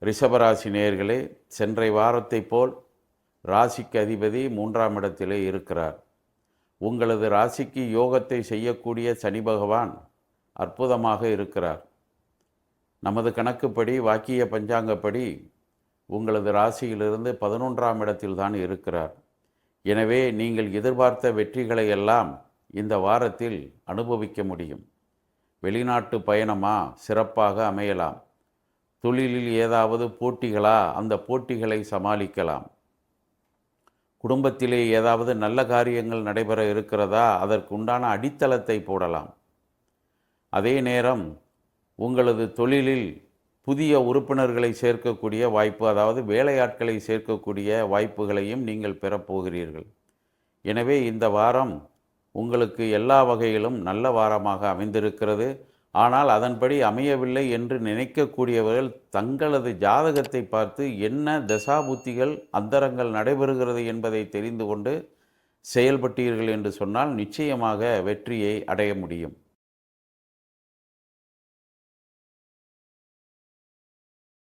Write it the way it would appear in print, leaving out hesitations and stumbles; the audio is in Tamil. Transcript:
ரிஷபராசி நேயர்களே, சென்ற வாரத்தைப் போல் ராசிக்கு அதிபதி 3ஆம் இடத்திலே இருக்கிறார். உங்களது ராசிக்கு யோகத்தை செய்யக்கூடிய சனி பகவான் அற்புதமாக இருக்கிறார். நமது கணக்குப்படி, வாக்கிய பஞ்சாங்கப்படி உங்களது ராசியிலிருந்து 11ஆம் இடத்தில் தான் இருக்கிறார். எனவே நீங்கள் எதிர்பார்த்த வெற்றிகளை எல்லாம் இந்த வாரத்தில் அனுபவிக்க முடியும். வெளிநாட்டு பயணமா சிறப்பாக அமையலாம். தொழிலில் ஏதாவது போட்டிகளா, அந்த போட்டிகளை சமாளிக்கலாம். குடும்பத்திலே ஏதாவது நல்ல காரியங்கள் நடைபெற இருக்கிறதா, அதற்குண்டான அடித்தளத்தை போடலாம். அதே நேரம் உங்களது தொழிலில் புதிய உறுப்பினர்களை சேர்க்கக்கூடிய வாய்ப்பு, அதாவது வேலையாட்களை சேர்க்கக்கூடிய வாய்ப்புகளையும் நீங்கள் பெறப்போகிறீர்கள். எனவே இந்த வாரம் உங்களுக்கு எல்லா வகையிலும் நல்ல வாரமாக அமைந்திருக்கிறது. ஆனால் அதன்படி அமையவில்லை என்று நினைக்கக்கூடியவர்கள் தங்களது ஜாதகத்தை பார்த்து என்ன தசாபுத்திகள் அந்தரங்கள் நடைபெறுகிறது என்பதை தெரிந்து கொண்டு செயல்பட்டீர்கள் என்று சொன்னால் நிச்சயமாக வெற்றியை அடைய முடியும்.